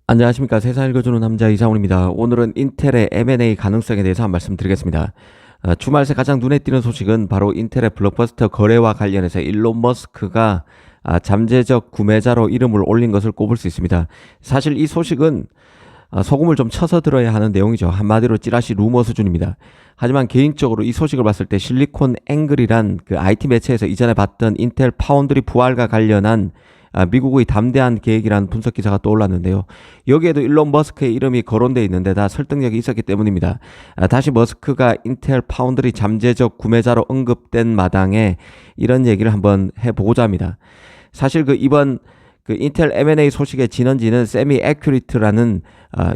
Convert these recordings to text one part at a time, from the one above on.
안녕하십니까. 세상 읽어주는 남자 이상훈입니다. 오늘은 인텔의 M&A 가능성에 대해서 한 말씀 드리겠습니다. 주말 새 가장 눈에 띄는 소식은 바로 인텔의 블록버스터 거래와 관련해서 일론 머스크가 잠재적 구매자로 이름을 올린 것을 꼽을 수 있습니다. 사실 이 소식은 소금을 좀 쳐서 들어야 하는 내용이죠. 한마디로 찌라시 루머 수준입니다. 하지만 개인적으로 이 소식을 봤을 때 실리콘 앵글이란 그 IT 매체에서 이전에 봤던 인텔 파운드리 부활과 관련한 미국의 담대한 계획이라는 분석 기사가 떠올랐는데요. 여기에도 일론 머스크의 이름이 거론되어 있는데 다 설득력이 있었기 때문입니다. 다시 머스크가 인텔 파운드리 잠재적 구매자로 언급된 마당에 이런 얘기를 한번 해보고자 합니다. 사실 이번 인텔 M&A 소식의 진원지는 세미 에큐리트라는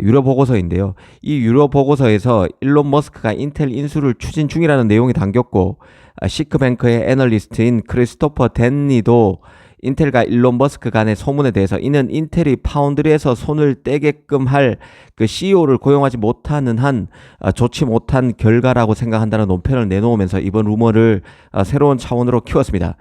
유료 보고서인데요. 이 유료 보고서에서 일론 머스크가 인텔 인수를 추진 중이라는 내용이 담겼고, 시크뱅크의 애널리스트인 크리스토퍼 댄니도 인텔과 일론 머스크 간의 소문에 대해서 이는 인텔이 파운드리에서 손을 떼게끔 할 그 CEO를 고용하지 못하는 한 좋지 못한 결과라고 생각한다는 논평을 내놓으면서 이번 루머를 새로운 차원으로 키웠습니다.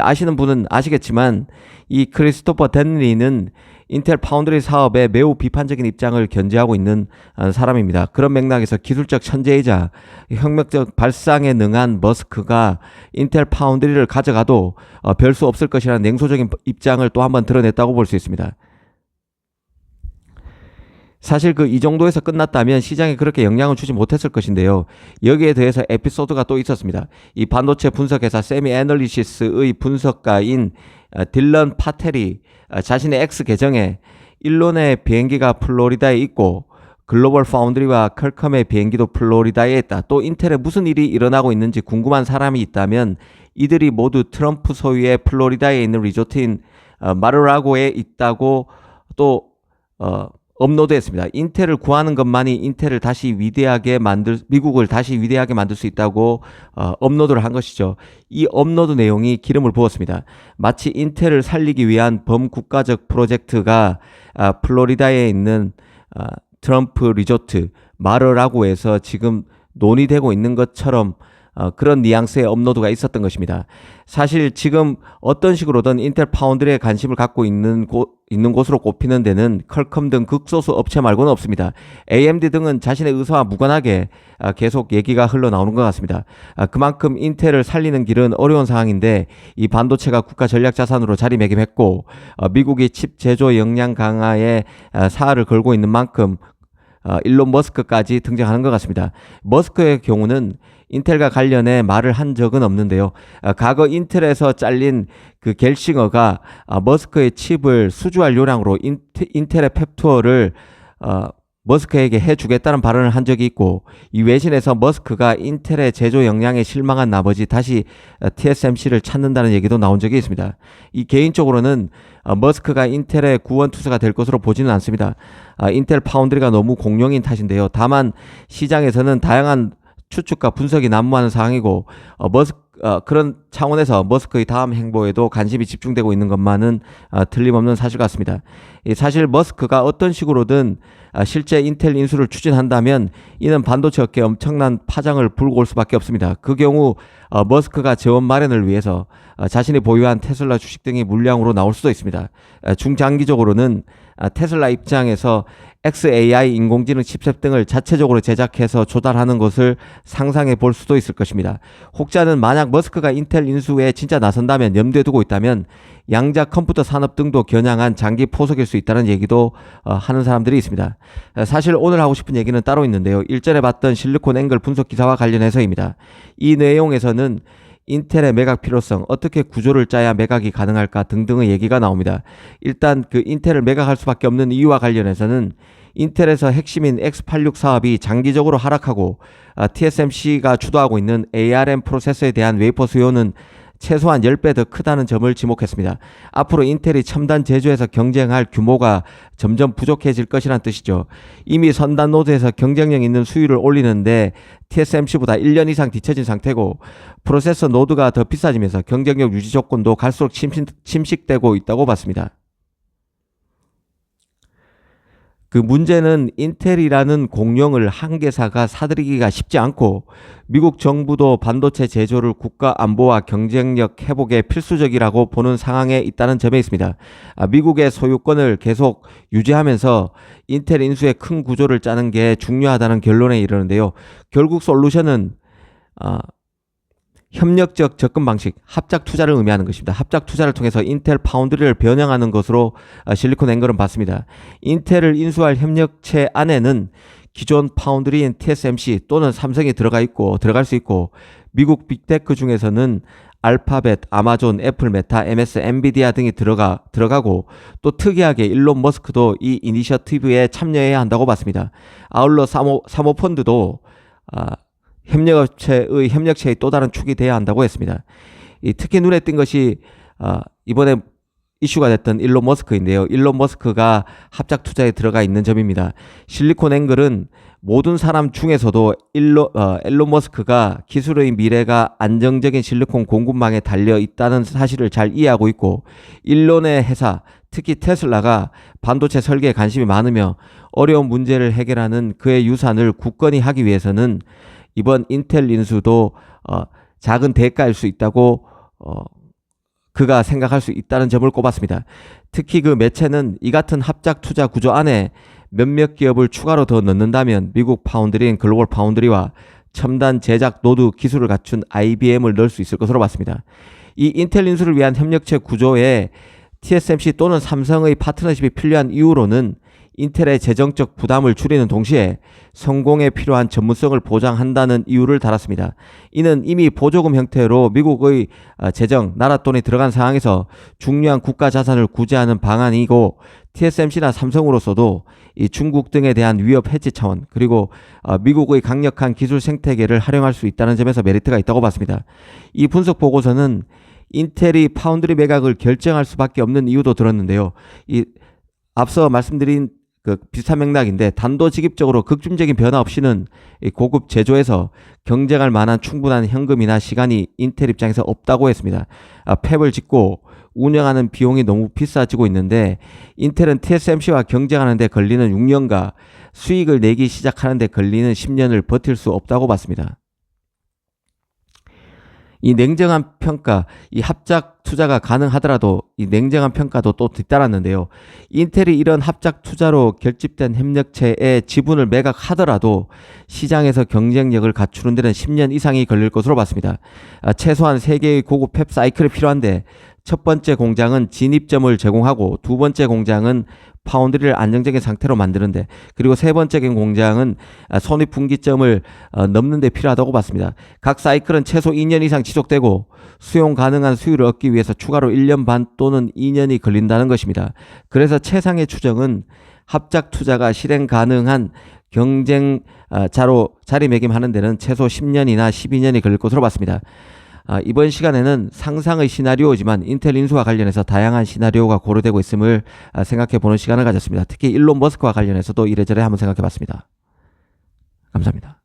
아시는 분은 아시겠지만 이 크리스토퍼 댄리는 인텔 파운드리 사업에 매우 비판적인 입장을 견지하고 있는 사람입니다. 그런 맥락에서 기술적 천재이자 혁명적 발상에 능한 머스크가 인텔 파운드리를 가져가도 별 수 없을 것이라는 냉소적인 입장을 또 한번 드러냈다고 볼 수 있습니다. 사실 이 정도에서 끝났다면 시장에 그렇게 영향을 주지 못했을 것인데요. 여기에 대해서 에피소드가 또 있었습니다. 이 반도체 분석회사 세미 애널리시스의 분석가인 딜런 파텔이 자신의 X 계정에 일론의 비행기가 플로리다에 있고 글로벌 파운드리와 퀄컴의 비행기도 플로리다에 있다. 또 인텔에 무슨 일이 일어나고 있는지 궁금한 사람이 있다면 이들이 모두 트럼프 소유의 플로리다에 있는 리조트인 마르라고에 있다고 또 업로드했습니다. 인텔을 구하는 것만이 인텔을 다시 위대하게 미국을 다시 위대하게 만들 수 있다고 업로드를 한 것이죠. 이 업로드 내용이 기름을 부었습니다. 마치 인텔을 살리기 위한 범국가적 프로젝트가 플로리다에 있는 트럼프 리조트 마르라고에서 지금 논의되고 있는 것처럼 그런 뉘앙스의 업로드가 있었던 것입니다. 사실 지금 어떤 식으로든 인텔 파운드리에 관심을 갖고 있는 곳으로 꼽히는 데는 퀄컴 등 극소수 업체 말고는 없습니다. AMD 등은 자신의 의사와 무관하게 계속 얘기가 흘러나오는 것 같습니다. 그만큼 인텔을 살리는 길은 어려운 상황인데 이 반도체가 국가 전략 자산으로 자리매김했고 미국이 칩 제조 역량 강화에 사활을 걸고 있는 만큼 일론 머스크까지 등장하는 것 같습니다. 머스크의 경우는 인텔과 관련해 말을 한 적은 없는데요. 과거 인텔에서 잘린 그 겔싱어가 머스크의 칩을 수주할 요량으로 인텔의 펩투어를 머스크에게 해주겠다는 발언을 한 적이 있고, 이 외신에서 머스크가 인텔의 제조 역량에 실망한 나머지 다시 TSMC를 찾는다는 얘기도 나온 적이 있습니다. 이 개인적으로는 머스크가 인텔의 구원투수가 될 것으로 보지는 않습니다. 인텔 파운드리가 너무 공룡인 탓인데요. 다만 시장에서는 다양한 추측과 분석이 난무하는 상황이고 그런 차원에서 머스크의 다음 행보에도 관심이 집중되고 있는 것만은 틀림없는 사실 같습니다. 사실 머스크가 어떤 식으로든 실제 인텔 인수를 추진한다면 이는 반도체 업계에 엄청난 파장을 불고 올 수밖에 없습니다. 그 경우 머스크가 재원 마련을 위해서 자신이 보유한 테슬라 주식 등이 물량으로 나올 수도 있습니다. 중장기적으로는 테슬라 입장에서 XAI 인공지능 칩셋 등을 자체적으로 제작해서 조달하는 것을 상상해 볼 수도 있을 것입니다. 혹자는 만약 머스크가 인텔 인수에 진짜 나선다면 염두에 두고 있다면 양자 컴퓨터 산업 등도 겨냥한 장기 포석일 수 있다는 얘기도 하는 사람들이 있습니다. 사실 오늘 하고 싶은 얘기는 따로 있는데요. 일전에 봤던 실리콘 앵글 분석 기사와 관련해서입니다. 이 내용에서는 인텔의 매각 필요성, 어떻게 구조를 짜야 매각이 가능할까 등등의 얘기가 나옵니다. 일단 인텔을 매각할 수밖에 없는 이유와 관련해서는 인텔에서 핵심인 X86 사업이 장기적으로 하락하고 TSMC가 주도하고 있는 ARM 프로세서에 대한 웨이퍼 수요는 최소한 10배 더 크다는 점을 지목했습니다. 앞으로 인텔이 첨단 제조에서 경쟁할 규모가 점점 부족해질 것이란 뜻이죠. 이미 선단 노드에서 경쟁력 있는 수율을 올리는데 TSMC보다 1년 이상 뒤처진 상태고 프로세서 노드가 더 비싸지면서 경쟁력 유지 조건도 갈수록 침식되고 있다고 봤습니다. 그 문제는 인텔이라는 공룡을 한 개사가 사들이기가 쉽지 않고 미국 정부도 반도체 제조를 국가 안보와 경쟁력 회복에 필수적이라고 보는 상황에 있다는 점에 있습니다. 미국의 소유권을 계속 유지하면서 인텔 인수의 큰 구조를 짜는 게 중요하다는 결론에 이르는데요. 결국 솔루션은 협력적 접근 방식, 합작 투자를 의미하는 것입니다. 합작 투자를 통해서 인텔 파운드리를 변형하는 것으로 실리콘 앵글은 봤습니다. 인텔을 인수할 협력체 안에는 기존 파운드리인 TSMC 또는 삼성이 들어갈 수 있고 미국 빅테크 중에서는 알파벳, 아마존, 애플, 메타, MS, 엔비디아 등이 들어가고 또 특이하게 일론 머스크도 이 이니셔티브에 참여해야 한다고 봤습니다. 아울러 사모펀드도 협력체의 또 다른 축이 돼야 한다고 했습니다. 특히 눈에 띈 것이 이번에 이슈가 됐던 일론 머스크인데요. 일론 머스크가 합작 투자에 들어가 있는 점입니다. 실리콘 앵글은 모든 사람 중에서도 일론 머스크가 기술의 미래가 안정적인 실리콘 공급망에 달려 있다는 사실을 잘 이해하고 있고 일론의 회사, 특히 테슬라가 반도체 설계에 관심이 많으며 어려운 문제를 해결하는 그의 유산을 굳건히 하기 위해서는 이번 인텔 인수도 작은 대가일 수 있다고 그가 생각할 수 있다는 점을 꼽았습니다. 특히 그 매체는 이 같은 합작 투자 구조 안에 몇몇 기업을 추가로 더 넣는다면 미국 파운드리인 글로벌 파운드리와 첨단 제작 노드 기술을 갖춘 IBM을 넣을 수 있을 것으로 봤습니다. 이 인텔 인수를 위한 협력체 구조에 TSMC 또는 삼성의 파트너십이 필요한 이유로는 인텔의 재정적 부담을 줄이는 동시에 성공에 필요한 전문성을 보장한다는 이유를 달았습니다. 이는 이미 보조금 형태로 미국의 재정, 나라 돈이 들어간 상황에서 중요한 국가 자산을 구제하는 방안이고 TSMC나 삼성으로서도 이 중국 등에 대한 위협 해지 차원 그리고 미국의 강력한 기술 생태계를 활용할 수 있다는 점에서 메리트가 있다고 봤습니다. 이 분석 보고서는 인텔이 파운드리 매각을 결정할 수밖에 없는 이유도 들었는데요. 앞서 말씀드린 비슷한 맥락인데 단도직입적으로 극심적인 변화 없이는 고급 제조에서 경쟁할 만한 충분한 현금이나 시간이 인텔 입장에서 없다고 했습니다. 팹을 짓고 운영하는 비용이 너무 비싸지고 있는데 인텔은 TSMC와 경쟁하는 데 걸리는 6년과 수익을 내기 시작하는 데 걸리는 10년을 버틸 수 없다고 봤습니다. 이 냉정한 평가, 이 합작 투자가 가능하더라도 이 냉정한 평가도 또 뒤따랐는데요. 인텔이 이런 합작 투자로 결집된 협력체의 지분을 매각하더라도 시장에서 경쟁력을 갖추는 데는 10년 이상이 걸릴 것으로 봤습니다. 최소한 3개의 고급 팹 사이클이 필요한데 첫 번째 공장은 진입점을 제공하고 두 번째 공장은 파운드리를 안정적인 상태로 만드는데 그리고 세 번째 공장은 손익분기점을 넘는 데 필요하다고 봤습니다. 각 사이클은 최소 2년 이상 지속되고 수용 가능한 수율을 얻기 위해서 추가로 1년 반 또는 2년이 걸린다는 것입니다. 그래서 최상의 추정은 합작 투자가 실행 가능한 경쟁자로 자리매김하는 데는 최소 10년이나 12년이 걸릴 것으로 봤습니다. 이번 시간에는 상상의 시나리오지만 인텔 인수와 관련해서 다양한 시나리오가 고려되고 있음을 생각해 보는 시간을 가졌습니다. 특히 일론 머스크와 관련해서도 이래저래 한번 생각해 봤습니다. 감사합니다.